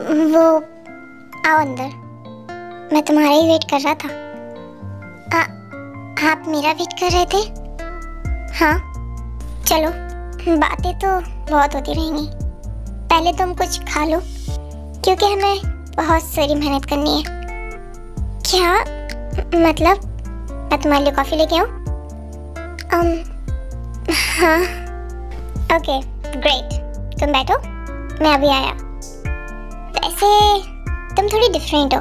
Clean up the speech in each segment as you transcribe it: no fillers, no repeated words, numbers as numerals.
वो आओ अंदर, मैं तुम्हारा ही वेट कर रहा था। आप मेरा वेट कर रहे थे? हाँ चलो, बातें तो बहुत होती रहेंगी, पहले तुम कुछ खा लो क्योंकि हमें बहुत सारी मेहनत करनी है। क्या मतलब? मैं तुम्हारे लिए कॉफ़ी लेके आऊँ? हाँ ओके ग्रेट, तुम बैठो, मैं अभी आया। वैसे तुम थोड़ी डिफरेंट हो।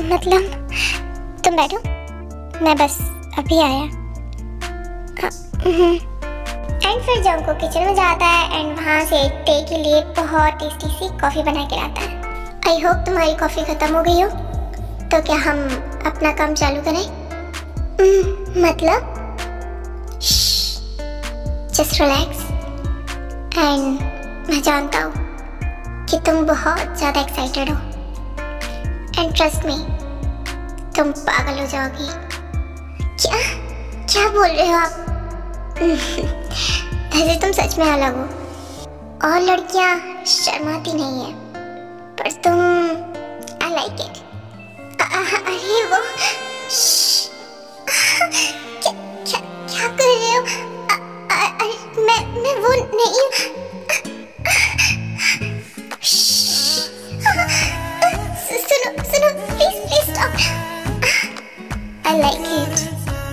मतलब तुम बैठो, मैं बस अभी आया। एंड फिर जंको किचन में जाता है एंड वहाँ से टे के लिए बहुत टेस्टी सी कॉफ़ी बना के लाता है। आई होप तुम्हारी कॉफ़ी ख़त्म हो गई हो, तो क्या हम अपना काम चालू करें? मतलब जस्ट रिलैक्स। एंड मैं जानता हूँ कि तुम बहुत ज़्यादा एक्साइटेड हो एंड ट्रस्ट मी, तुम पागल हो जाओगी। क्या क्या बोल रहे हो आप? वैसे तुम सच में अलग हो, और लड़कियां शर्माती नहीं है, पर तुम आई लाइक इट। अरे वो क्या क्या क्या कर रहे हो? मैं वो नहीं हूँ। सुनो सुनो please please stop. I like it,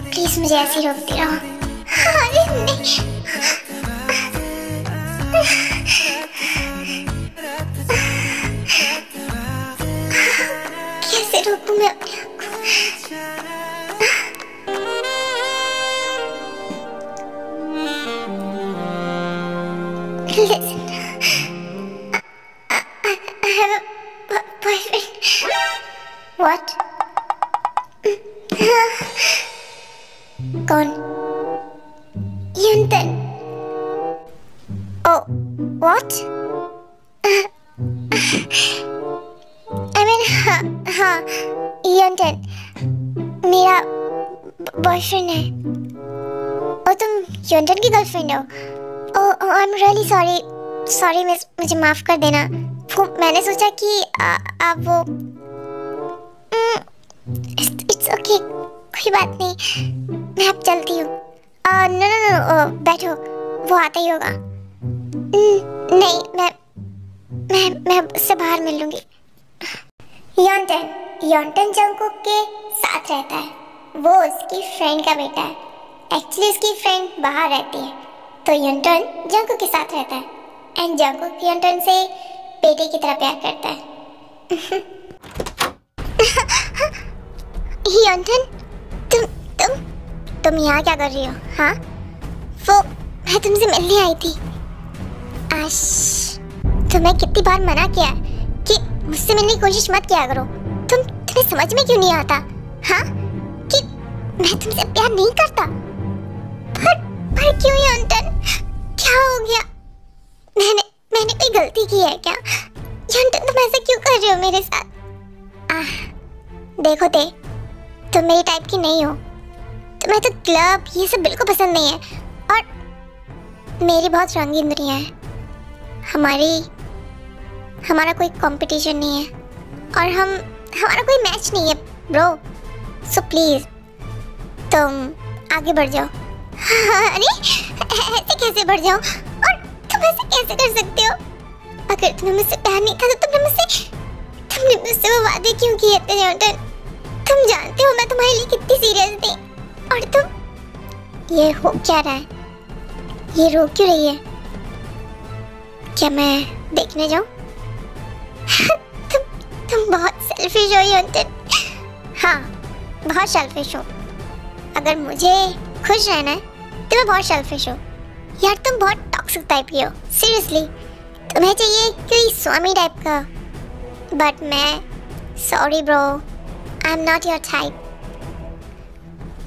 please मुझे ऐसे रोकते रहो। अरे नहीं, कैसे रोकूं मैं अपने आप को? Listen, I have a boyfriend. What? कौन? Yunten. Oh, what? I mean, हाँ, Yunten, मेरा बॉयफ्रेंड है। और तुम Yunten की गर्लफ्रेंड हो? Oh, I'm really sorry. Sorry miss, मुझे माफ़ कर देना। वो मैंने सोचा कि आप वो It's okay, कोई बात नहीं, मैं अब चलती हूँ। नो बैठो, वो आता ही होगा। नहीं, मैं उससे बाहर मिल लूँगी। यॉन्टन जंगकुक के साथ रहता है, वो उसकी फ्रेंड का बेटा है। एक्चुअली उसकी फ्रेंड बाहर रहती है, तो यॉन्टन जंगकुक के साथ रहता है एंड जंगकुक यॉन्टन से बेटे की तरह प्यार करता है। यॉन्टन, तुम यहाँ क्या कर रही हो? हाँ, वो मैं तुमसे मिलने आई थी। आश, तुम्हें कितनी बार मना किया कि मुझसे मिलने की कोशिश मत किया करो। तुम्हें समझ में क्यों नहीं आता? हाँ, कि मैं तुमसे प्यार नहीं करता। पर क्यों यॉन्टन, क्या हो गया? मैंने कोई गलती की है क्या? यॉन्टन, तुम ऐसा क्यों कर रहे हो मेरे साथ? देखो ते, तुम मेरी टाइप की नहीं हो। तुम्हें तो क्लब ये सब बिल्कुल पसंद नहीं है, और मेरी बहुत रंगीन दुनिया है। हमारा कोई कंपटीशन नहीं है, और हमारा कोई मैच नहीं है ब्रो। सो प्लीज तुम आगे बढ़ जाओ। अरे ऐसे कैसे बढ़ जाओ? और तुम ऐसे कैसे कर सकते हो? अगर तुम्हें मुझसे प्यार नहीं था तो तुमने मुझसे वो वादे क्यों किए थे यॉन्टन? तुम जानते हो मैं तुम्हारे लिए कितनी सीरियस थी, और तुम ये हो क्या रहा है? ये रो क्यों रही है? क्या मैं देखने जाऊं? तुम बहुत सेल्फिश हो यॉन्टन। हाँ, बहुत सेल्फिश हो। अगर मुझे खुश रहना है तो मैं बहुत सेल्फिश हूँ। यार तुम बहुत टॉक्सिक टाइप की हो, सीरियसली। तुम्हें चाहिए कोई स्वामी टाइप का, बट मैं sorry bro, I am not your type.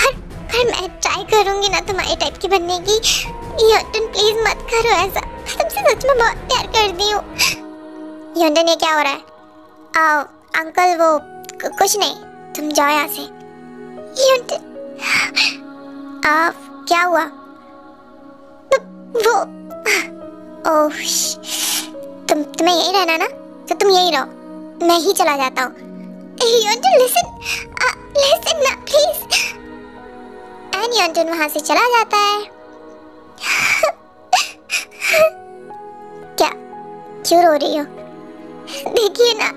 पर मैं ट्राई करूँगी ना तुम्हारे टाइप की बनने की। यॉन्टन प्लीज मत करो ऐसा, मैं तुमसे सच में बहुत प्यार करती हूँ। यॉन्टन, ये क्या हो रहा है? अंकल वो कुछ नहीं, तुम जाओ यहाँ से। यॉन्टन, क्या हुआ? वो ओह तुम्हें यही रहना ना, तो तुम यही रहो, मैं ही चला जाता हूँ। लिसन ना प्लीज। एंड योंटन वहां से चला जाता है। क्या, क्यों रो रही हो? देखिए ना,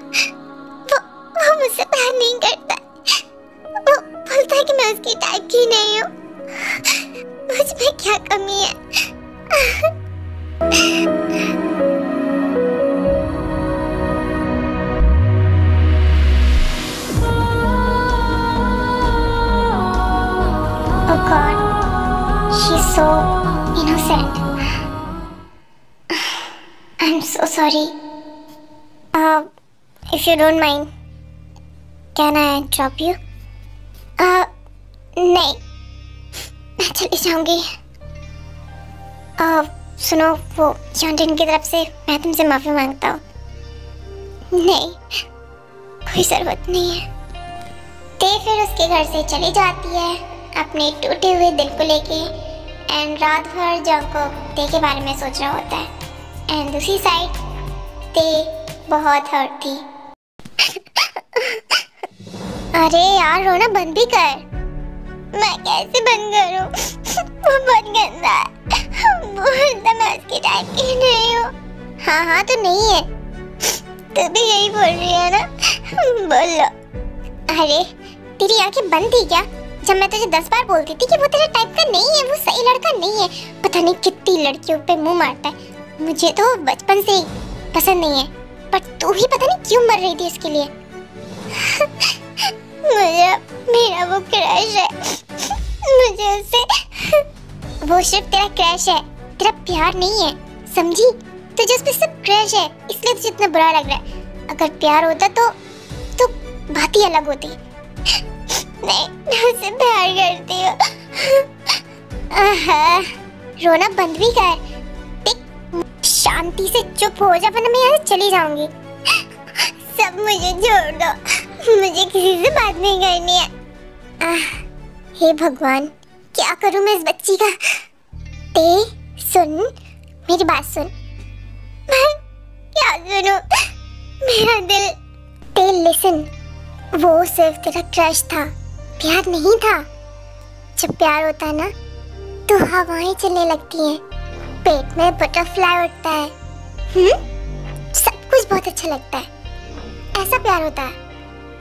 वो मुझसे प्यार नहीं करता। वो बोलता है कि मैं उसकी टाइप की नहीं हूँ। मुझ में क्या कमी है? Oh God, she's so innocent. I'm so sorry. If you don't mind, can I drop you? नहीं, मैं चली जाऊंगी। सुनो, वो योंटन की तरफ से मैं तुमसे माफी मांगता हूँ। नहीं, कोई जरूरत नहीं है। ते फिर उसके घर से चली जाती है अपने टूटे हुए दिल को लेके। एंड रात भर जंगकुक ते के बारे में सोच रहा होता है। एंड दूसरी साइड ते बहुत हर्ट थी। अरे यार, रोना बंद भी कर। मैं कैसे बंद करूं? वो बहुत गंदा है। बोलता मैं उसकी टाइप की नहीं हूँ। हाँ तो नहीं है। तू भी यही बोल रही है ना? बोलो। अरे तेरी आंखें बंद थी क्या जब मैं तुझे 10 बार बोलती थी कि वो तेरे टाइप का नहीं है, वो सही लड़का नहीं है? पता नहीं कितनी लड़कियों पे मुंह मारता है। मुझे तो बचपन से ही पसंद नहीं है, पर तू ही पता नहीं क्यों मर रही थी उसके लिए। मेरा वो क्रश है। मुझे उससे, वो सिर्फ तेरा क्रश है, तेरा प्यार नहीं है, समझी? तुझे उस पे सिर्फ क्रश है, इसलिए तुझे इतना बुरा लग रहा है। अगर प्यार होता तो बात ही अलग होती। नहीं, मैं उससे प्यार करती हूँ। रोना बंद भी कर। देख, शांति से चुप हो जा, वरना मैं यहाँ से चली जाऊंगी। सब मुझे छोड़ दो, मुझे किसी से बात नहीं करनी है। हे भगवान, क्या करूं मैं इस बच्ची का? ते सुन, मेरी बात सुन। मैं क्या सुनूं? मेरा दिल। ते लिसन, वो सिर्फ तेरा क्रश था, प्यार नहीं था। जब प्यार होता है ना तो हवाएं चलने लगती हैं, पेट में बटरफ्लाई उठता है, सब कुछ बहुत अच्छा लगता है। ऐसा प्यार होता है।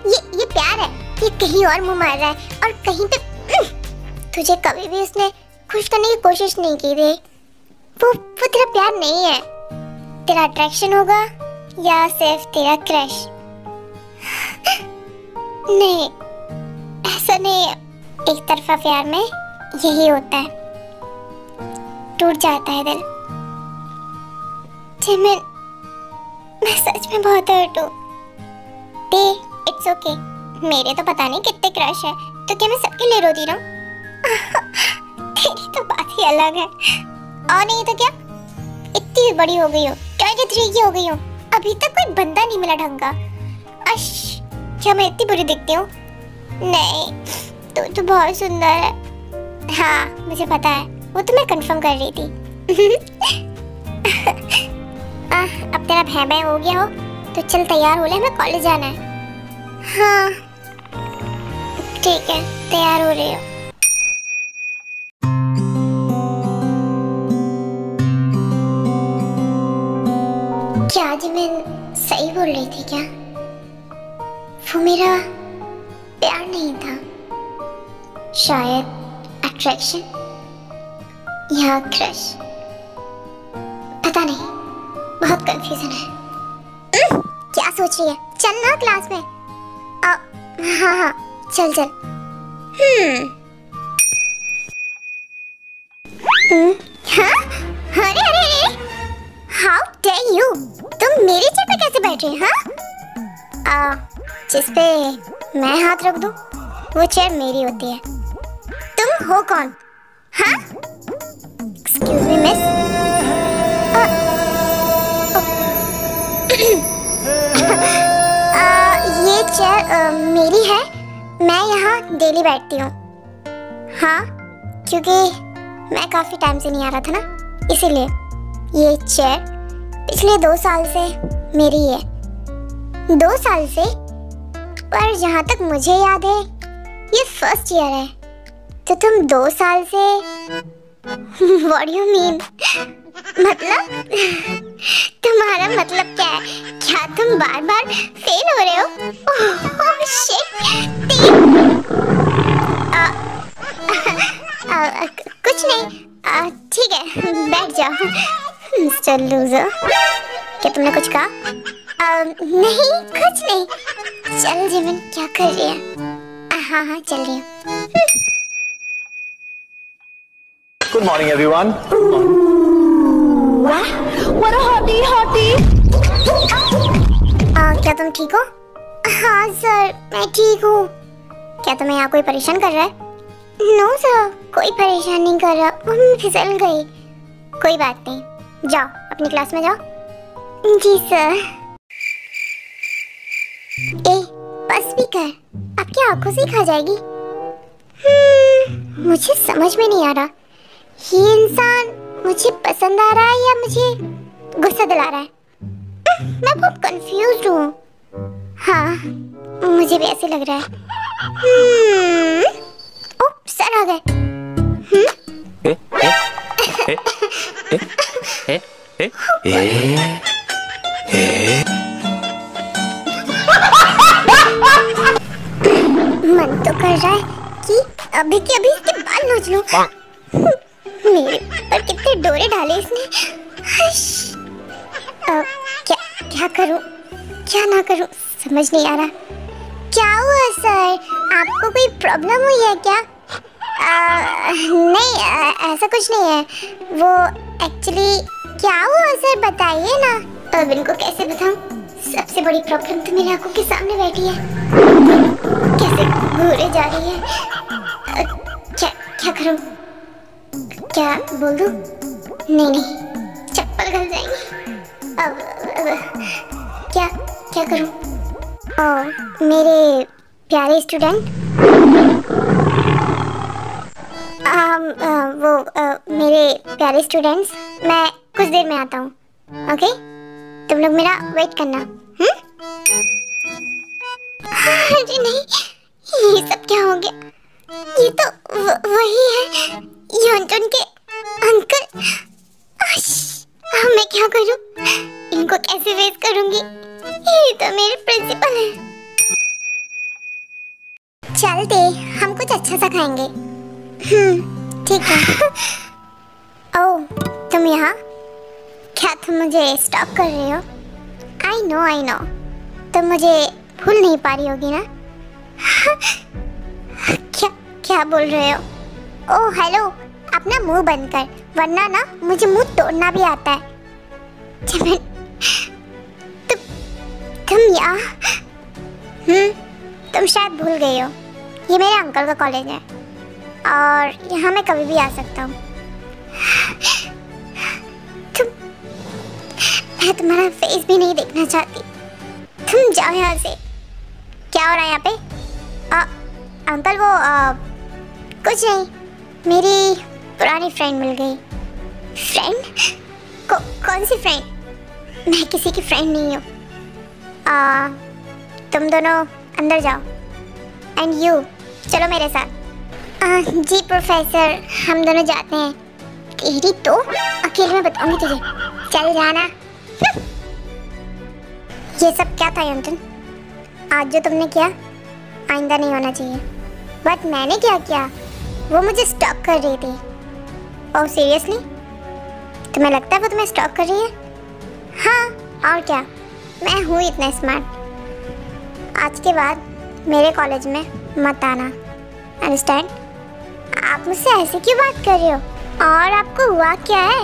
ये प्यार है, ये कहीं और मुंह मार रहा है और कहीं पे तुझे कभी भी उसने खुश करने की कोशिश नहीं की थी। वो तेरा प्यार नहीं है। तेरा अट्रैक्शन होगा या सिर्फ तेरा क्रश? नहीं, ऐसा नहीं है। एक तरफा प्यार में यही होता है, टूट जाता है दिल। जिमिन, मैं सच में बहुत हर्ट हूँ। इट्स ओके, मेरे तो पता नहीं कितने क्रश है, तो क्या मैं सबके लिए रोती रहूं? तेरी तो बात ही अलग है। और नहीं तो क्या, इतनी बड़ी हो गई हो, 23 की हो गई हो, अभी तक कोई बंदा नहीं मिला ढंग का। क्या मैं इतनी बुरी दिखती हूँ? नहीं, तू बहुत सुंदर है। हाँ मुझे पता है, वो तो मैं कंफर्म कर रही थी। अब तेरा भैं भैं हो गया हो तो चल तैयार हो ले, हमें कॉलेज जाना है। हाँ ठीक है, तैयार हो रही हो। क्या आज मैं सही बोल रही थी क्या? वो मेरा प्यार नहीं था, शायद अट्रैक्शन या क्रश, पता नहीं, बहुत कंफ्यूजन है। क्या सोच रही है? चल ना क्लास में। हाँ चल। हाँ? अरे हाउ डेयर यू, तुम मेरी चेयर पे कैसे बैठे? हाँ, जिस पे मैं हाथ रख दूं वो चेयर मेरी होती है। तुम हो कौन? हाँ, एक्सक्यूज मी मिस। ये चेयर मेरी है, मैं यहाँ डेली बैठती हूँ। हाँ, क्योंकि मैं काफी टाइम से नहीं आ रहा था ना, इसीलिए। ये चेयर पिछले 2 साल से मेरी है, 2 साल से। पर जहाँ तक मुझे याद है ये फर्स्ट ईयर है, तो तुम 2 साल से What do you mean? मतलब तुम्हारा मतलब क्या है? क्या तुम बार बार फेल हो रहे हो? Oh shit! कुछ नहीं, ठीक है, बैठ जाओ मिस्टर लूजर। क्या तुमने कुछ कहा? नहीं, कुछ नहीं। चल जिमिन, क्या कर रही है? हाँ चल रही हूँ। Good morning, everyone. What a hottie! क्या तुम ठीक हो? हाँ सर, मैं ठीक हूँ। क्या तुम्हें यहाँ कोई परेशान कर रहा है? नो सर, कोई परेशान नहीं कर रहा, वो मैं फिसल गई। कोई बात नहीं, जाओ अपनी क्लास में जाओ। जी सर। ए, बस भी कर, आपकी आंखों से ही खा जाएगी। मुझे समझ में नहीं आ रहा, ये इंसान मुझे पसंद आ रहा है या मुझे गुस्सा दिला रहा है? मैं बहुत कंफ्यूज हूँ। हाँ, मुझे भी ऐसे लग रहा है। ओह, सर आ गए। मन तो कर रहा है कि अभी के अभी इसके बाल नोच लूं। मेरे पर कितने डोरे डाले इसने। क्या करूं, क्या ना करूं, समझ नहीं आ रहा। क्या हुआ सर, आपको कोई प्रॉब्लम हुई है क्या? नहीं, ऐसा कुछ नहीं है। वो एक्चुअली क्या हुआ सर, बताइए ना। अब इनको कैसे बताऊं? सबसे बड़ी प्रॉब्लम तो मेरी आंखों के सामने बैठी है, कैसे घूरे जा रही है। क्या करूं? क्या बोल दूं? नहीं, चप्पल गल जाएंगी। अब क्या करूं? ओह, मेरे प्यारे स्टूडेंट, मेरे प्यारे स्टूडेंट्स, मैं कुछ देर में आता हूँ, ओके? तुम लोग मेरा वेट करना। अरे नहीं, ये सब क्या हो गया? ये तो वही है, योंटन के अंकल। मैं क्या करूं? इनको कैसे फेस करूंगी? ये तो मेरे प्रिंसिपल हैं। चलते, हम कुछ अच्छा सा खाएंगे। ठीक है। ओह, तुम यहाँ? क्या तुम मुझे स्टॉक कर रहे हो? आई नो, तुम मुझे भूल नहीं पा रही होगी ना? क्या बोल रहे हो? ओह हेलो, अपना मुंह बंद कर, वरना ना मुझे मुंह तोड़ना भी आता है। तुम यहाँ? तुम शायद भूल गई हो, ये मेरे अंकल का कॉलेज है और यहाँ मैं कभी भी आ सकता हूँ। मैं तुम्हारा फेस भी नहीं देखना चाहती, तुम जाओ यहाँ से। क्या हो रहा है यहाँ पे? अंकल वो कुछ नहीं, मेरी पुरानी फ्रेंड मिल गई। फ्रेंड? कौन सी फ्रेंड? मैं किसी की फ्रेंड नहीं हूँ। तुम दोनों अंदर जाओ, एंड यू चलो मेरे साथ। जी प्रोफेसर, हम दोनों जाते हैं। तेरी तो अकेले में बताऊंगी तुझे, चल जाना। ये सब क्या था योंटन? आज जो तुमने किया आइंदा नहीं होना चाहिए। बट मैंने क्या किया? वो मुझे स्टॉक कर रही थी। Oh seriously? तुम्हें लगता है वो तुम्हें स्टॉक कर रही है? हाँ, और क्या, मैं हूँ इतना स्मार्ट। आज के बाद मेरे कॉलेज में मत आना, अंडरस्टैंड? आप मुझसे ऐसे क्यों बात कर रहे हो? और आपको हुआ क्या है?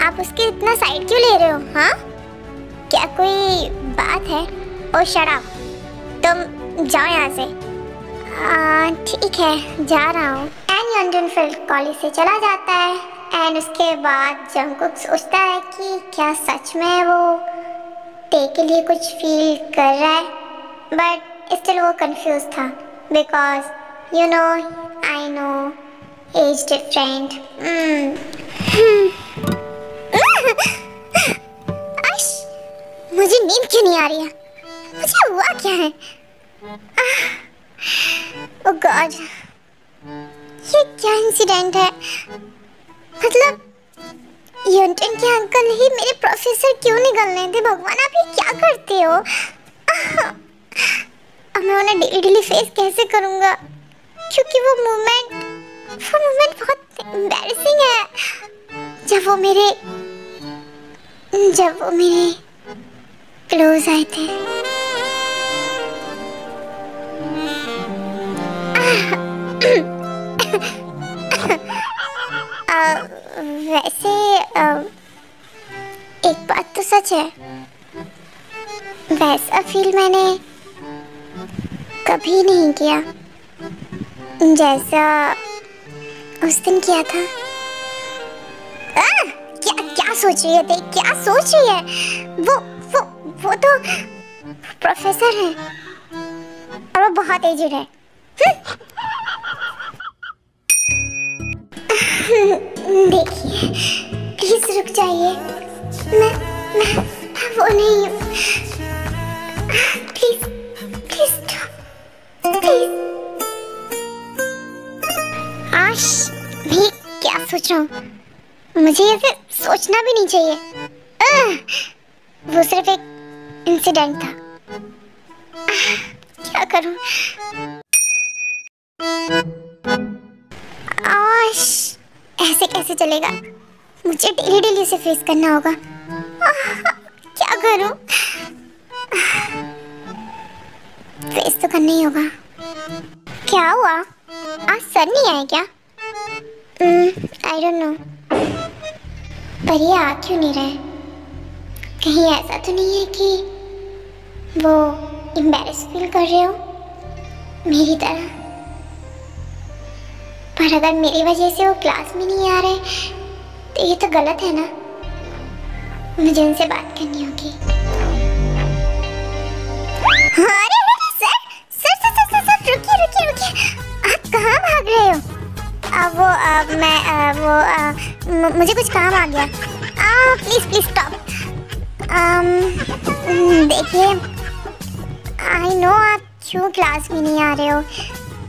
आप उसके इतना साइड क्यों ले रहे हो? हाँ, क्या कोई बात है? ओह शट अप, तुम जाओ यहाँ से। ठीक है, जा रहा हूँ। एंड योंटन फिर कॉलेज से चला जाता है। एंड उसके बाद जंगकुक सोचता है कि क्या सच में वो टे के लिए कुछ फील कर रहा है, बट स्टिल वो कंफ्यूज था, because you know, I know, age different. मुझे नींद क्यों नहीं आ रही है? मुझे हुआ क्या है? ओह गॉड, ये क्या इंसिडेंट है? मतलब यूनिटन के अंकल ही मेरे प्रोफेसर क्यों निकलने थे? भगवान आप ये क्या करते हो? अब मैं उन्हें डेली फेस कैसे करूँगा? क्योंकि वो मोमेंट बहुत एम्बैरेसिंग है। जब वो मेरे क्लोज आए थे। वैसे एक बात तो सच है, वैसा फील मैंने कभी नहीं किया जैसा उस दिन किया था। क्या सोच रही है? देख क्या सोच रही है? वो तो प्रोफेसर है और वो बहुत एज्ड है। देखिए प्लीज रुक जाइए, मैं वो नहीं हूँ। Please please please. आश, मैं क्या सोच रहा हूँ? मुझे ऐसे सोचना भी नहीं चाहिए। वो सिर्फ एक इंसिडेंट था। क्या करूं? आश, ऐसे कैसे चलेगा? मुझे डेली से फेस करना होगा। क्या करूं? फेस तो करना ही होगा। क्या हुआ? आज सर नहीं आए क्या? I don't know. पर ये आ क्यों नहीं रहे? कहीं ऐसा तो नहीं है कि वो एम्बैरेस फील कर रहे हो मेरी तरह? पर अगर मेरी वजह से वो क्लास में नहीं आ रहे तो ये तो गलत है ना। मुझे उनसे बात करनी होगी। अरे रुकिए। आप कहाँ भाग रहे हो? मुझे कुछ काम आ गया। Please stop. देखिए, आई नो आप क्यों क्लास में नहीं आ रहे हो,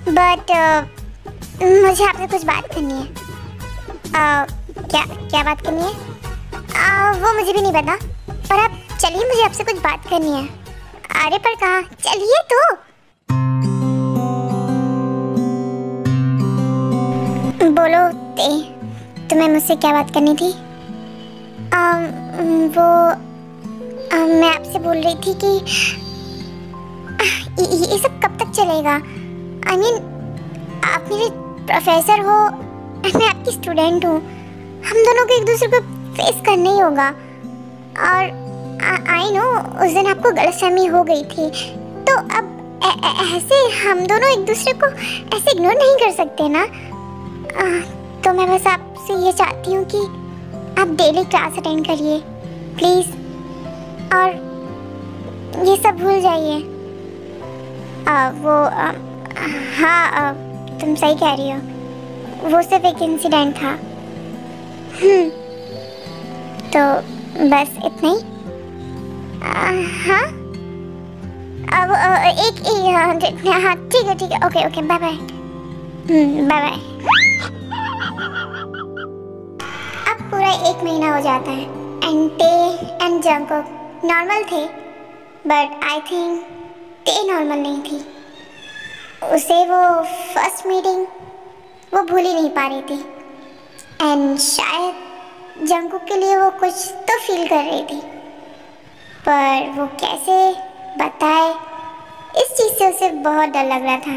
बट मुझे आपसे कुछ बात करनी है। क्या बात करनी है? वो मुझे भी नहीं पता, पर आप चलिए, मुझे आपसे कुछ बात करनी है। अरे पर कहाँ? चलिए तो। बोलो तुम्हें मुझसे क्या बात करनी थी? मैं आपसे बोल रही थी कि ये सब कब तक चलेगा? I mean, आप मेरे प्रोफेसर हो, मैं आपकी स्टूडेंट हूँ। हम दोनों को एक दूसरे को फेस करना ही होगा। और आई नो उस दिन आपको गलतफहमी हो गई थी, तो अब ऐसे हम दोनों एक दूसरे को ऐसे इग्नोर नहीं कर सकते ना। तो मैं बस आपसे ये चाहती हूँ कि आप डेली क्लास अटेंड करिए प्लीज़, और ये सब भूल जाइए। हाँ, तुम सही कह रही हो, वो सिर्फ एक इंसिडेंट था। तो बस इतना ही। हाँ अब हाँ ठीक है, ओके बाय बाय। बाय। अब पूरा 1 महीना हो जाता है एंड टे एंड जंगकुक नॉर्मल थे, बट आई थिंक टे नॉर्मल नहीं थी। उसे वो फर्स्ट मीटिंग वो भूल ही नहीं पा रही थी, एंड शायद जंगकुक के लिए वो कुछ तो फील कर रही थी, पर वो कैसे बताए, इस चीज़ से उसे बहुत डर लग रहा था,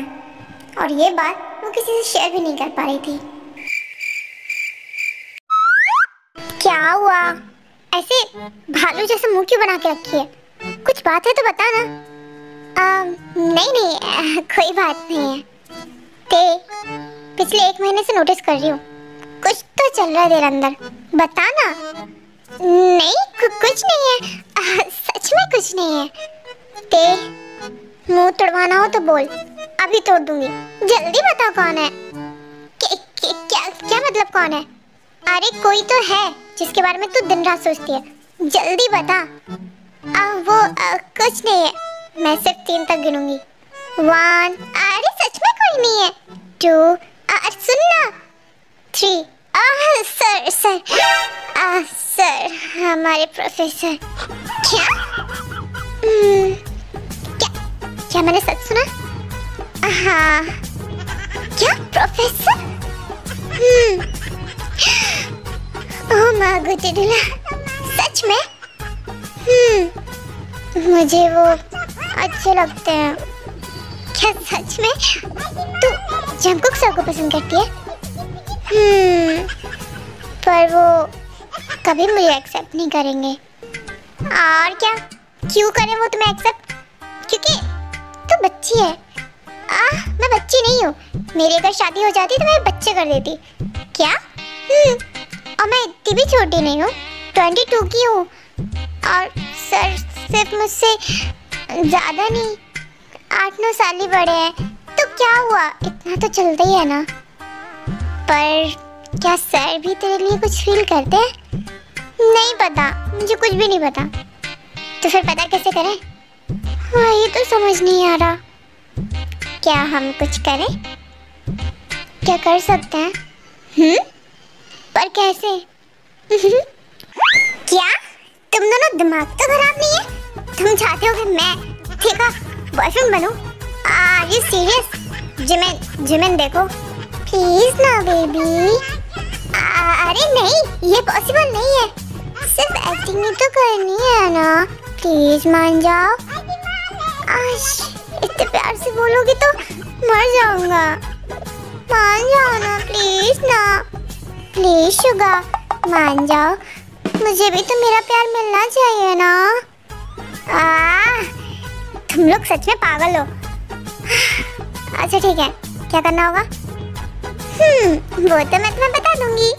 और ये बात वो किसी से शेयर भी नहीं कर पा रही थी। क्या हुआ? ऐसे भालू जैसे मुंह क्यों बना के रखी है? कुछ बात है तो बता ना। नहीं कोई बात नहीं है। पिछले 1 महीने से नोटिस कर रही हूँ, कुछ तो चल रहा है तेरे अंदर, बता ना। नहीं कुछ नहीं है, सच में कुछ नहीं है। मुंह तोड़वाना हो तो बोल, अभी तोड़ दूंगी। जल्दी बता कौन है? क्या मतलब कौन है? अरे कोई तो है जिसके बारे में तू दिन रात सोचती है, जल्दी बता। कुछ नहीं है, मैं सिर्फ 3 तक गिनूंगी। 1, अरे सच में कोई नहीं है। 2, अरे सुनना। 3, सर सर सर हमारे प्रोफेसर। क्या क्या क्या मैंने सच सुना? हाँ, क्या प्रोफेसर? ओह माँ गुटेडुला, सच में? मुझे वो अच्छे लगते हैं। क्या सच में? तू जंगकुक सर को पसंद करती है? पर वो कभी मुझे एक्सेप्ट नहीं करेंगे। और क्या, क्यों करें वो तुम्हें एक्सेप्ट? क्योंकि तू बच्ची है। मैं बच्ची नहीं हूँ। मेरी अगर शादी हो जाती तो मैं बच्चे कर देती। क्या? और मैं इतनी भी छोटी नहीं हूँ, 22 की हूँ। और सर सिर्फ मुझसे ज़्यादा नहीं, 8-9 साल ही बड़े हैं। तो क्या हुआ, इतना तो चलता ही है ना। पर क्या सर भी तेरे लिए कुछ फील करते हैं? नहीं पता, मुझे कुछ भी नहीं पता। तो फिर पता कैसे करें? वही तो समझ नहीं आ रहा। क्या हम कुछ करें? क्या कर सकते हैं? पर कैसे? क्या तुम दोनों दिमाग तो खराब नहीं है? तुम चाहते हो कि मैं ठीक बॉयफ्रेंड बनूं? Are you serious? जिमिन देखो प्लीज ना बेबी। अरे नहीं, ये पॉसिबल नहीं है। सिर्फ एक्टिंग ही तो करनी है ना, प्लीज मान जाओ। इतने प्यार से बोलोगे तो मर जाऊंगा। मान जाओ ना प्लीज ना, प्लीज शुगा मान जाओ। मुझे भी तो मेरा प्यार मिलना चाहिए ना। तुम लोग सच में पागल हो। अच्छा ठीक है, क्या करना होगा? वो तो मैं तुम्हें बता दूंगी।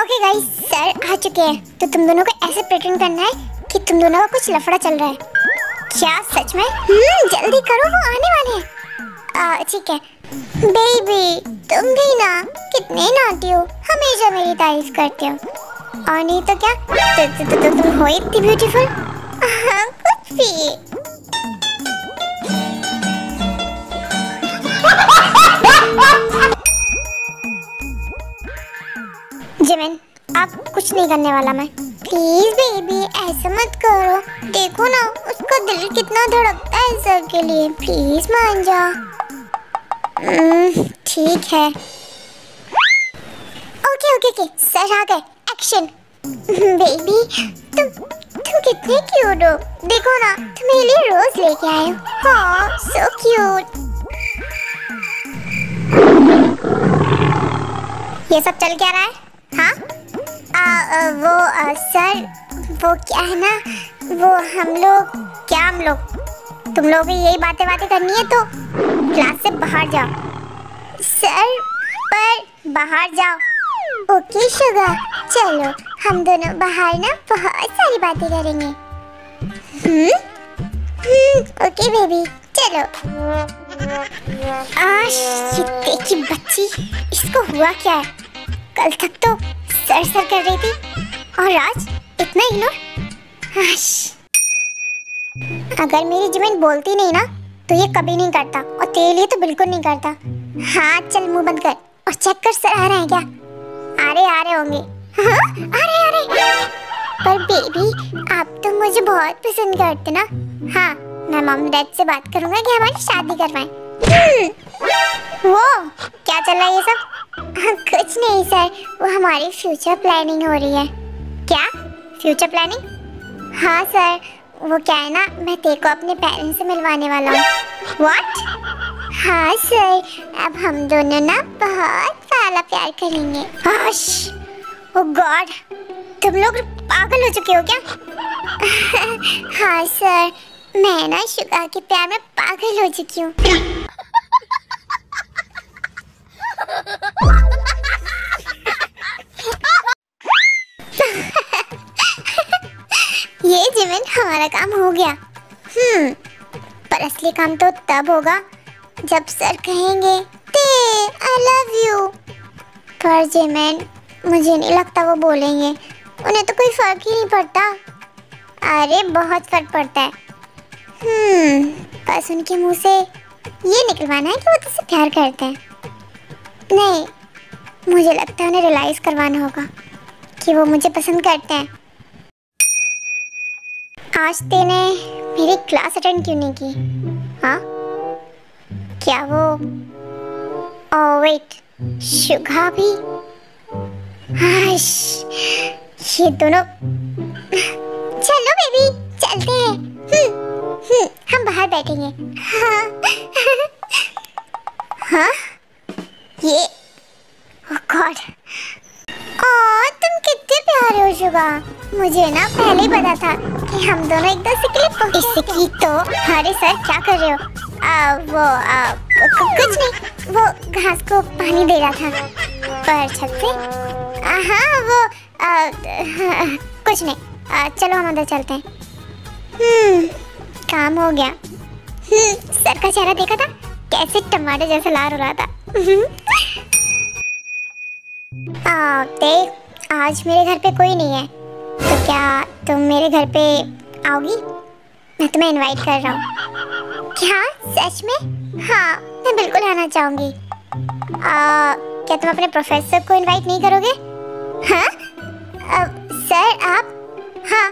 ओके गाइस, सर आ चुके हैं। तो तुम दोनों को ऐसे प्रिटेंड करना है कि तुम दोनों का कुछ लफड़ा चल रहा है। क्या सच में? जल्दी करो, वो आने वाले हैं। ठीक है। बेबी तुम भी ना कितने नाटी हो, हमेशा मेरी तारीफ करते हो। और नहीं तो क्या, तो तुम हो इतनी ब्यूटीफुल। कुछ भी। जिमिन अब कुछ नहीं करने वाला मैं। प्लीज बेबी ऐसा मत करो। देखो ना उसका दिल कितना धड़कता है सर के लिए। प्लीज मान जा। ठीक है। ओके सर आ गए। एक्शन। बेबी तुम कितने क्यूट हो। देखो ना तुम्हारे लिए रोज लेके आए हो। हाँ सो क्यूट। ये सब चल क्या रहा है? हाँ सर वो क्या है ना, वो हम लोग तुम लोग भी यही बातें करनी है तो क्लास से बाहर जाओ। सर पर बाहर जाओ। ओके शुगर, चलो हम दोनों बाहर ना बहुत सारी बातें करेंगे। ओके बेबी चलो। ये देखी बच्ची, इसको हुआ क्या है? कल तक तो सर कर रही थी और आज इतना इग्नोर। अगर मेरी जिमिन बोलती नहीं ना तो ये कभी नहीं करता, और तेरे लिए तो बिल्कुल नहीं करता। हाँ चल मुंह बंद कर और चेक कर सर आ रहे हैं क्या। आ रहे होंगे। हाँ आ रहे। पर बेबी आप तो मुझे बहुत पसंद करते ना। हाँ मैं मम्मी डैड से बात करूंगा कि हमारी शादी करवाएं। वो क्या चल रहा है ये सब? कुछ नहीं सर, वो हमारी फ्यूचर प्लानिंग हो रही है। क्या फ्यूचर प्लानिंग? हाँ सर, वो क्या है ना, मैं तेरे को अपने पेरेंट्स से मिलवाने वाला हूँ। व्हाट? हाँ सर, अब हम दोनों ना बहुत सारा प्यार करेंगे। ओह गॉड, तुम लोग पागल हो चुके हो क्या? हाँ सर, मैं ना शुगा के प्यार में पागल हो चुकी हूँ। ये जिमिन हमारा काम हो गया। पर असली काम तो तब होगा जब सर कहेंगे ते आई लव यू। पर जिमिन मुझे नहीं लगता वो बोलेंगे, उन्हें तो कोई फर्क ही नहीं पड़ता। अरे बहुत फर्क पड़ता है। बस उनके मुंह से ये निकलवाना है कि वो तुझसे प्यार करते हैं। नहीं, मुझे लगता है उन्हें रियलाइज करवाना होगा कि वो मुझे पसंद करते हैं। आज तूने मेरी क्लास अटेंड क्यों नहीं की? हाँ, क्या वो ओह वेट, शुगा भी? ये दोनों। चलो बेबी, चलते हैं। हम बाहर बैठेंगे। हाँ। हाँ, ये ओह गॉड। तुम कितने प्यारे हो शुगा। मुझे ना पहले ही पता था कि हम दोनों एक दूसरे के लिए। इससे की तो। अरे सर क्या कर रहे हो? कुछ नहीं, वो घास को पानी दे रहा था पर छत से। हाँ वो कुछ नहीं। चलो हम अंदर चलते हैं। काम हो गया। सर का चेहरा देखा था कैसे टमाटर जैसा लाल हो रहा था। देख, आज मेरे घर पे कोई नहीं है, तो क्या तुम मेरे घर पे आओगी? मैं तुम्हें इनवाइट कर रहा हूँ। क्या सच में? हाँ, मैं बिल्कुल आना चाहूँगी। क्या तुम अपने प्रोफेसर को इनवाइट नहीं करोगे? हाँ सर आप। हाँ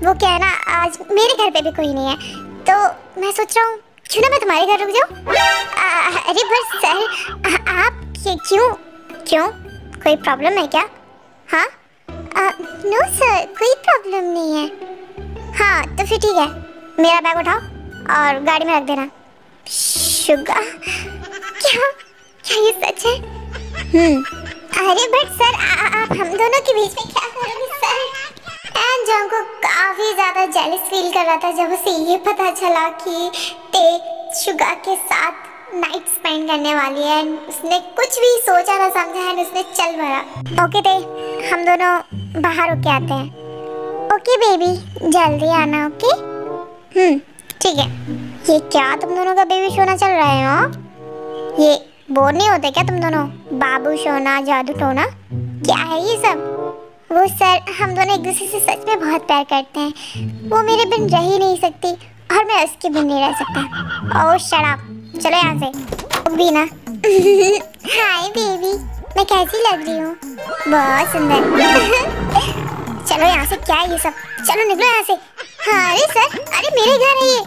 वो क्या है ना, आज मेरे घर पे भी कोई नहीं है, तो मैं सोच रहा हूँ क्यों ना मैं तुम्हारे घर रुक जाऊँ। अरे बस सर आप क्यों कोई प्रॉब्लम है क्या? हाँ नो सर, कोई प्रॉब्लम नहीं है। हाँ तो फिर ठीक है, मेरा बैग उठाओ और गाड़ी में रख देना। शुगा, क्या ये सच है? अरे बट सर आप हम दोनों के बीच में क्या करोगे सर? एंड जंग को काफी ज्यादा जेलस फील कर रहा था जब उसे ये पता चला कि ते शुगा के साथ नाइट स्पेंड करने वाली है। उसने कुछ भी सोचा ना समझा है, उसने चल मरा। ओके ते, हम दोनों बाहर होके आते हैं। ओके बेबी, जल्दी आना। ओके ठीक है। ये क्या तुम दोनों का बेबी शोना चल रहा है? हो ये बोर नहीं होते क्या तुम दोनों? बाबू शोना, जादू टोना, क्या है ये सब? वो सर हम दोनों एक दूसरे से सच में बहुत प्यार करते हैं। वो मेरे बिन रह ही नहीं सकती और मैं उसके बिन नहीं रह सकता। ओह शट अप, चलो यहाँ से। बीना हाय बेबी, मैं कैसी लग रही हूँ? बहुत सुंदर। चलो यहाँ से, क्या है ये सब? चलो निकलो यहाँ से। हाँ अरे सर, अरे मेरे घर है ये।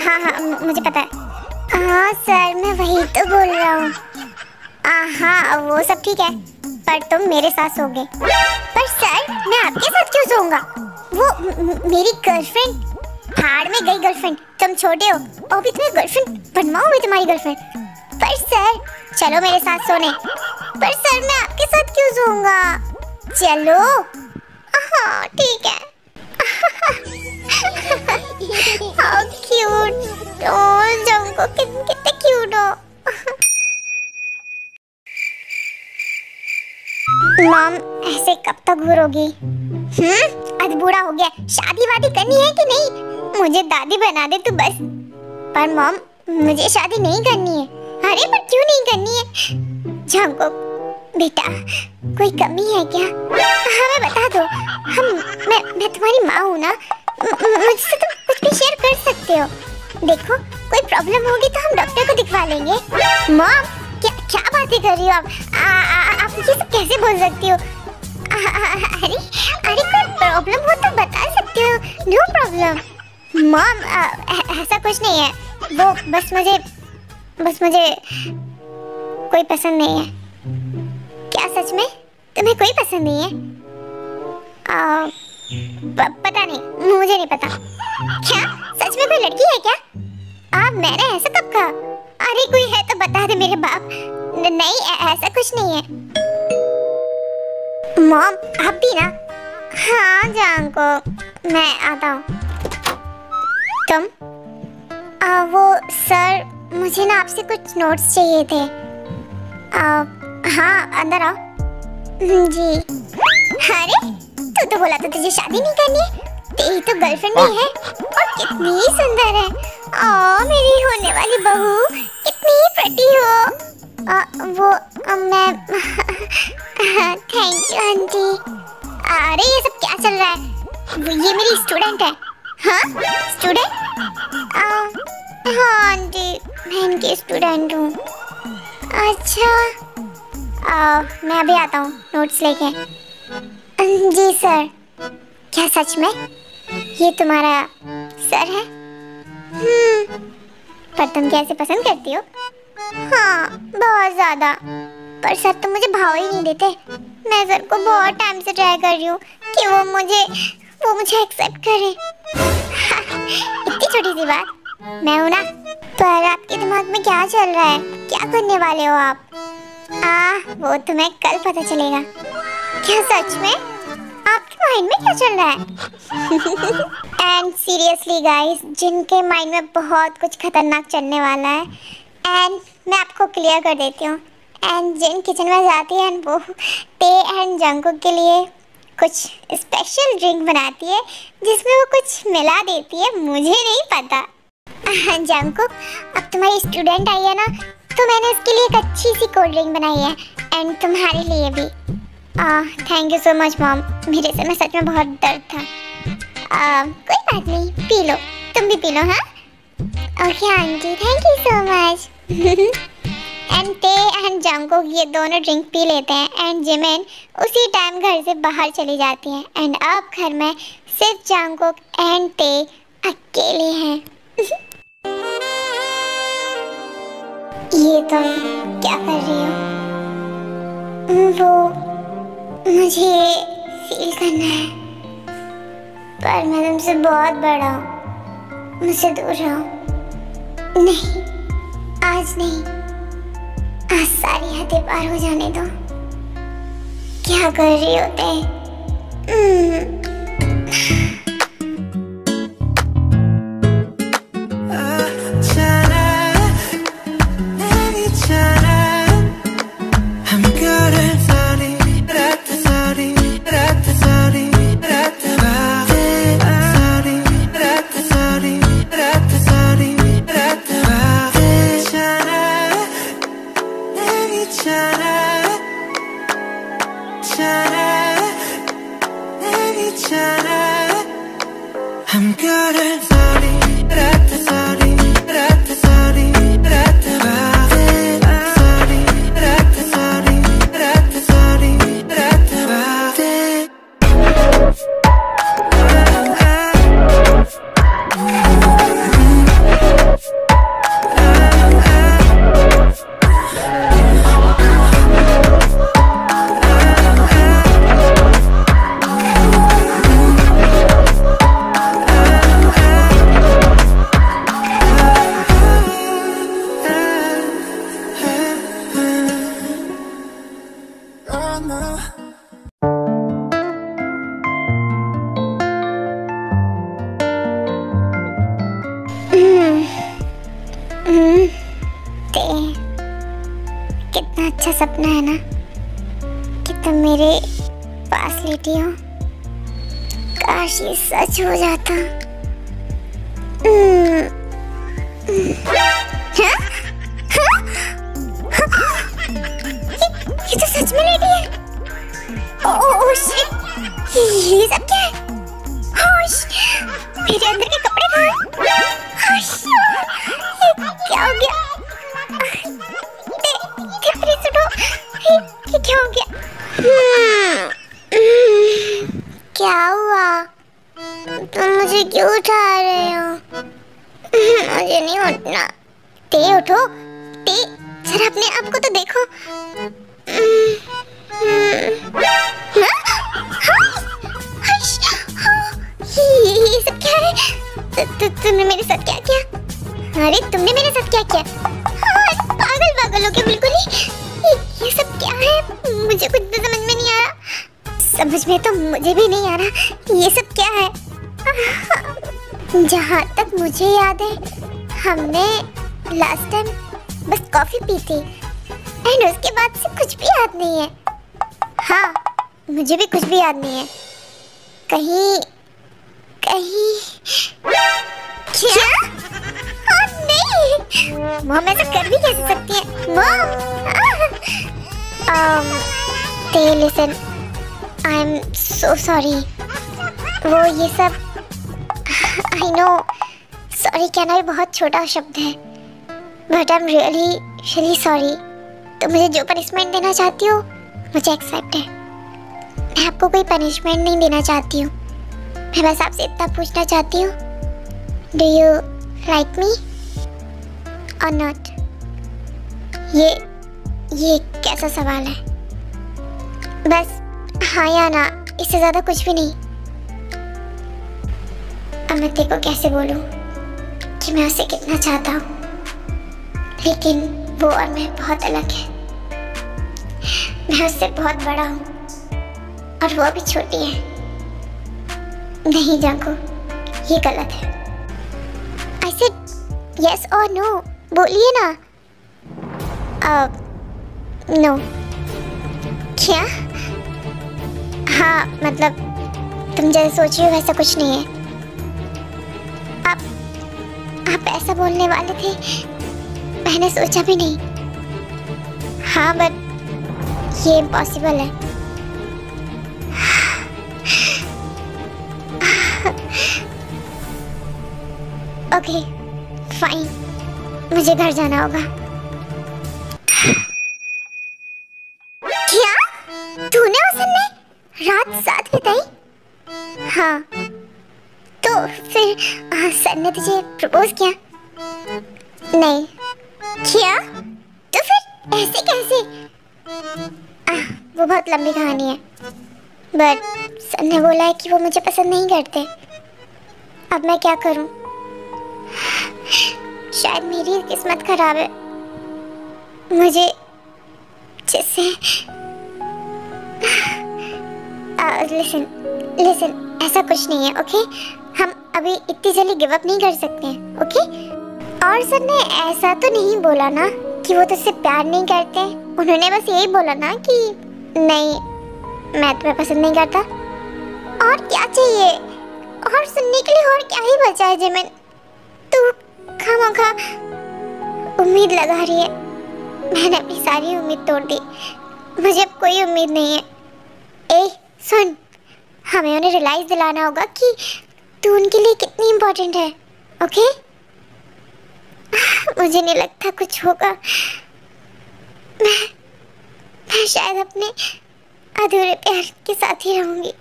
हाँ मुझे पता है। हाँ सर, मैं वही तो बोल रहा हूँ। हाँ वो सब ठीक है, पर तुम मेरे साथ सोओगे। पर सर मैं आपके साथ क्यों सोऊंगा? वो मेरी गर्लफ्रेंड। भाड़ में गई गर्लफ्रेंड, तुम छोटे हो और भी तुम्हें गर्लफ्रेंड बनवाऊं मैं तुम्हारी गर्लफ्रेंड? पर सर चलो मेरे साथ सोने। पर सर मैं आपके साथ क्यों सोऊंगा? चलो। हाँ ठीक है। How cute. ओह जंको कितने क्यूट हो। मॉम ऐसे कब तक घूरोगी? आज बूढ़ा हो गया, शादी वादी करनी है कि नहीं? मुझे दादी बना दे तू बस। पर मॉम मुझे शादी नहीं करनी है। अरे पर क्यों नहीं करनी है? जंको बेटा, कोई कमी है क्या? हमें बता दो। मैं तुम्हारी माँ हूँ ना, मुझसे तुम कुछ भी शेयर कर सकते हो। देखो कोई प्रॉब्लम होगी तो हम डॉक्टर को दिखवा लेंगे। मॉम क्या बातें कर रही हो आप ये सब कैसे बोल सकती हो? अरे कोई प्रॉब्लम हो तो बता सकते हो, नो प्रॉब्लम। मॉम ऐसा कुछ नहीं है, वो बस मुझे कोई पसंद नहीं है। क्या सच में तुम्हें कोई पसंद नहीं है? पता नहीं, मुझे नहीं पता। क्या सच में कोई लड़की है क्या? मैंने ऐसा कब कहा? अरे कोई है तो बता दे मेरे बाप। नहीं ऐसा कुछ नहीं है। मॉम आप भी ना? हाँ जांको, मैं आता हूँ। तुम? वो सर मुझे ना आपसे कुछ नोट्स चाहिए थे। हाँ अंदर आओ। जी। अरे तू तो बोला था तुझे शादी नहीं करनी, तेरी तो गर्लफ्रेंड भी है और कितनी सुंदर है। मेरी होने वाली बहू, कितनी प्रेटी हो। वो मैं थैंक यू आंटी। अरे ये सब क्या चल रहा है? ये मेरी स्टूडेंट है। हाँ स्टूडेंट? हाँ आंटी, मैं इनकी स्टूडेंट हूँ। अच्छा मैं अभी आता हूँ नोट्स लेके। जी सर। क्या सच में ये तुम्हारा सर है? पर तुम कैसे पसंद करती हो? हाँ बहुत ज्यादा, पर सर तो मुझे भाव ही नहीं देते। मैं सर को बहुत टाइम से ट्राई कर रही हूँ कि वो मुझे एक्सेप्ट करे। इतनी छोटी सी बात, मैं हूँ ना। पर आपके दिमाग में क्या चल रहा है? क्या करने वाले हो आप? वो तुम्हें कल पता चलेगा। क्या सच में? आपके माइंड में क्या चल रहा है? एंड सीरियसली गाइस, जिनके माइंड में बहुत कुछ खतरनाक चलने वाला है, एंड मैं आपको क्लियर कर देती हूँ। एंड जिन किचन में जाती है वो टे एंड जंगकुक के लिए कुछ स्पेशल ड्रिंक बनाती है जिसमें वो कुछ मिला देती है, मुझे नहीं पता। जंगकुक, अब तुम्हारी स्टूडेंट आई है ना, तो मैंने उसके लिए एक अच्छी सी कोल्ड ड्रिंक बनाई है, एंड तुम्हारे लिए भी। Thank you so much mom, मेरे से में सच में बहुत दर्द था। कोई बात नहीं, पी लो, तुम भी पी लो। हाँ okay aunty, thank you so much. And टे एंड जंगकुक ये दोनों ड्रिंक पी लेते हैं, एंड जिमिन उसी टाइम घर से बाहर चली जाती हैं, एंड अब घर में सिर्फ जंगकुक एंड टे अकेले हैं। ये तुम क्या कर रही हो? वो मुझे फील करना है, पर मैं तुमसे बहुत बड़ा हूँ, मुझसे दूर रहो। नहीं, आज नहीं, आज सारी हदें पार हो जाने दो। क्या कर रही होते? कितना अच्छा सपना है ना कि तुम मेरे पास लेटी हो। काश ये सच हो जाता। ये तो सच में लेटी है। ओह शिट, ये सब क्या है? मेरे अंदर के कपड़े कहाँ? ये क्या हो गया? ये क्या हो गया? क्या हुआ? तुम मुझे क्यों उठा रहे हो? मुझे नहीं उठना। ते उठो, ते जरा अपने आप को तो देखो। ये सब क्या है? तुमने मेरे साथ क्या किया? अरे तुमने मेरे साथ क्या किया? पागल हो गए बिल्कुल ही। ये सब क्या है? मुझे कुछ भी समझ में नहीं आ रहा। समझ में तो मुझे भी नहीं आ रहा ये सब क्या है। जहाँ तक मुझे याद है, हमने लास्ट टाइम बस कॉफी पी थी, एंड उसके बाद से कुछ भी याद नहीं है। हाँ, मुझे भी कुछ भी याद नहीं है। कहीं क्या? नहीं, मॉम ऐसा कर भी कैसे सकती है? मॉम ते listen, I am so sorry. वो ये सब, आई नो सॉरी कहना भी बहुत छोटा शब्द है, but I am really really sorry. तो मुझे जो पनिशमेंट देना चाहती हो मुझे एक्सेप्ट है। मैं आपको कोई पनिशमेंट नहीं देना चाहती हूँ, मैं बस आपसे इतना पूछना चाहती हूँ, डू यू लाइक मी और नॉट? ये कैसा सवाल है? बस हाँ या ना, इससे ज़्यादा कुछ भी नहीं। अब मैं तेरे को कैसे बोलूँ कि मैं उसे कितना चाहता हूँ, लेकिन वो और मैं बहुत अलग है। मैं उससे बहुत बड़ा हूँ और वो अभी छोटी है। नहीं जाको, ये गलत है। I said yes or no, बोलिए ना। नो। क्या? हाँ मतलब तुम जैसे सोच रही हो वैसा कुछ नहीं है। आप ऐसा बोलने वाले थे, मैंने सोचा भी नहीं। हाँ बट ये इम्पॉसिबल है। ओके फाइन, मुझे घर जाना होगा। क्या तूने उस दिन में रात साथ बिताई? हाँ तो फिर सर ने तुझे प्रपोज किया? नहीं। क्या? तो फिर ऐसे कैसे? वो बहुत लंबी कहानी है, बट सर ने बोला है कि वो मुझे पसंद नहीं करते। अब मैं क्या करूं? शायद मेरी किस्मत खराब है। मुझे जिससे लिसन ऐसा कुछ नहीं है, ओके? हम अभी इतनी जल्दी गिव अप नहीं कर सकते हैं, ओके? और सर ने ऐसा तो नहीं बोला ना कि वो तुझसे प्यार नहीं करते। उन्होंने बस यही बोला ना कि नहीं, मैं तुम्हें पसंद नहीं करता। और क्या चाहिए? और सुनने के लिए और क्या ही बचा है जिमिन? तू खामखा उम्मीद लगा रही है। मैंने अपनी सारी उम्मीद तोड़ दी, मुझे अब कोई उम्मीद नहीं है। ए सुन, हमें उन्हें रियलाइज दिलाना होगा कि तू उनके लिए कितनी इम्पोर्टेंट है, ओके? मुझे नहीं लगता कुछ होगा। मैं शायद अपने अधूरे प्यार के साथ ही रहूंगी।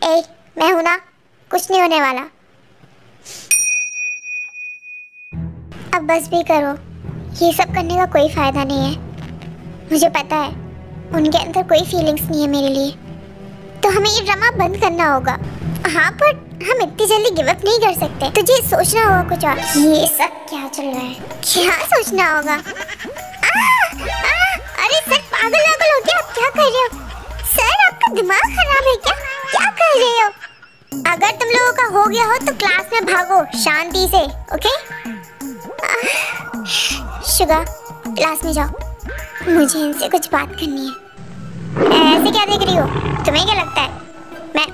ए मैं हूं ना, कुछ नहीं होने वाला। अब बस भी करो, ये सब करने का कोई फायदा नहीं है। मुझे पता है उनके अंदर कोई फीलिंग्स नहीं है मेरे लिए, तो हमें ये ड्रामा बंद करना होगा। हाँ पर हम इतनी जल्दी गिव अप नहीं कर सकते, तुझे सोचना होगा कुछ और। ये सब क्या चल रहा है? क्या सोचना होगा? अरे सर पागल वागल हो क्या? आप क्या कर रहे हो? सर आपका दिमाग खराब है क्या? क्या कर रहे हो? अगर तुम लोगों का हो गया हो तो क्लास में भागो शांति से, ओके? शुगर क्लास में जाओ, मुझे इनसे कुछ बात करनी है। ऐसे क्या देख रही हो? तुम्हें क्या लगता है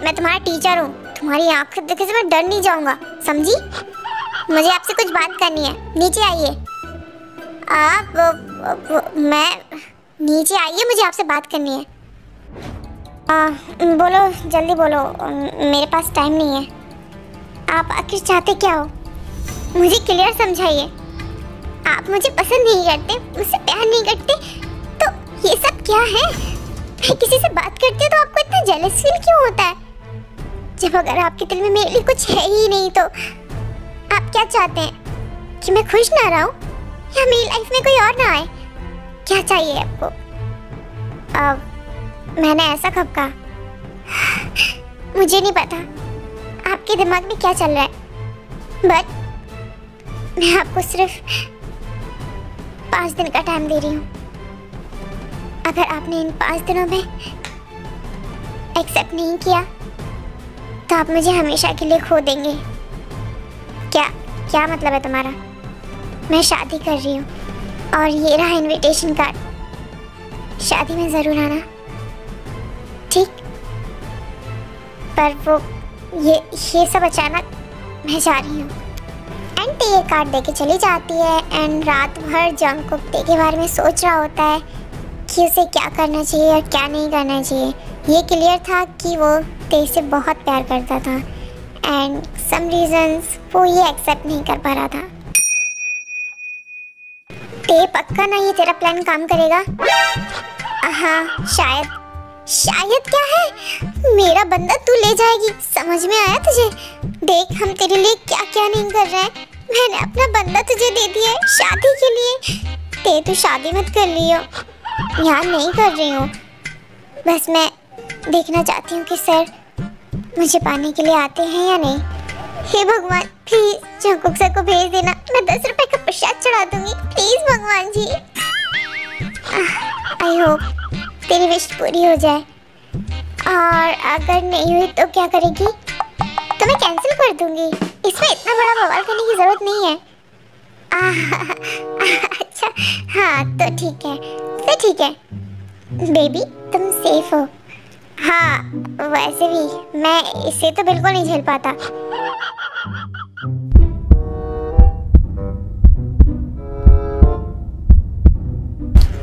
मैं तुम्हारा टीचर हूँ? तुम्हारी आंख देखे से मैं डर नहीं जाऊंगा, समझी? मुझे आपसे कुछ बात करनी है, नीचे आइए। मैं नीचे आइए, मुझे आपसे बात करनी है। बोलो जल्दी बोलो, मेरे पास टाइम नहीं है। आप आखिर चाहते क्या हो? मुझे क्लियर समझाइए। आप मुझे पसंद नहीं करते, मुझसे प्यार नहीं करते, तो ये सब क्या है? मैं किसी से बात करती हूँ तो आपको इतना जेलस फील क्यों होता है? जब अगर आपके दिल में मेरे लिए कुछ है ही नहीं तो आप क्या चाहते हैं? कि मैं खुश ना रहूं या मेरी लाइफ में कोई और ना आए? क्या चाहिए आपको? मैंने ऐसा कब कहा? मुझे नहीं पता आपके दिमाग में क्या चल रहा है, बट मैं आपको सिर्फ 5 दिन का टाइम दे रही हूँ। अगर आपने इन 5 दिनों में एक्सेप्ट नहीं किया तो आप मुझे हमेशा के लिए खो देंगे। क्या मतलब है तुम्हारा? मैं शादी कर रही हूँ और ये रहा इनविटेशन कार्ड। शादी में ज़रूर आना, ठीक? पर वो ये सब अचानक मैं जा रही हूँ। एंड ये कार्ड देके चली जाती है एंड रात भर जंगकुक के बारे में सोच रहा होता है कि उसे क्या करना चाहिए और क्या नहीं करना चाहिए। ये क्लियर था कि वो तेरे से बहुत प्यार करता था एंड सम रीजंस वो ये एक्सेप्ट नहीं कर पा रहा था। ते पक्का ना ये तेरा प्लान काम करेगा? हाँ शायद क्या है, मेरा बंदा तू ले जाएगी, समझ में आया तुझे? देख हम तेरे लिए क्या क्या नहीं कर रहे हैं। मैंने अपना बंदा तुझे दे दिया है शादी के लिए। ते तू शादी मत कर लियो। यहाँ नहीं कर रही हूँ, बस मैं देखना चाहती हूँ कि सर मुझे पाने के लिए आते हैं या नहीं। हे भगवान प्लीज जंकुक सर को भेज देना, मैं 10 रुपए का प्रसाद चढ़ा दूंगी, प्लीज भगवान जी। आई होप तेरी विश पूरी हो जाए, और अगर नहीं हुई तो क्या करेगी? तो मैं कैंसिल कर दूंगी, इसमें इतना बड़ा बवाल करने की जरूरत नहीं है। अच्छा हाँ तो ठीक है बेबी, तुम सेफ हो। हाँ वैसे भी मैं इसे तो बिल्कुल नहीं झेल पाता।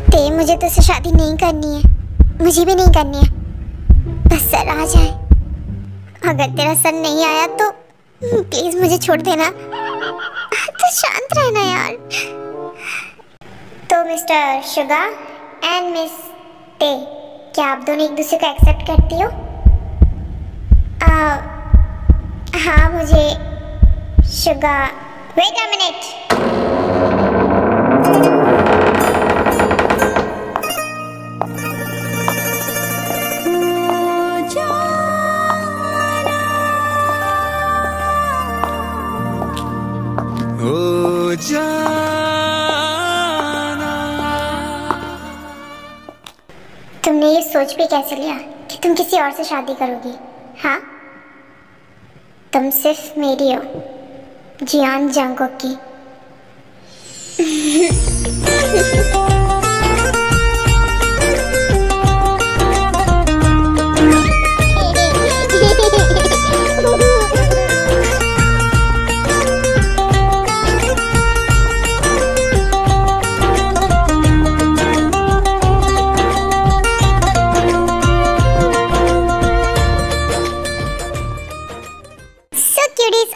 ते मुझे तुझसे शादी नहीं करनी है, मुझे भी नहीं करनी है, बस सर आ जाए। अगर तेरा सर नहीं आया तो प्लीज मुझे छोड़ देना। तो शांत रहना यार। तो मिस्टर शुगा एंड मिस ते, क्या आप दोनों एक दूसरे को एक्सेप्ट करती हो? हाँ मुझे शुगा। Wait a minute. तुमने ये सोच भी कैसे लिया कि तुम किसी और से शादी करोगी? हाँ तुम सिर्फ मेरी हो, जियान जंकुक की।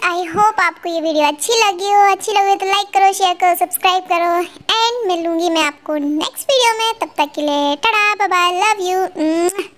आई होप आपको ये वीडियो अच्छी लगी तो लाइक करो, शेयर करो, सब्सक्राइब करो एंड मिलूंगी मैं आपको नेक्स्ट वीडियो में। तब तक के लिए tata bye bye, love you.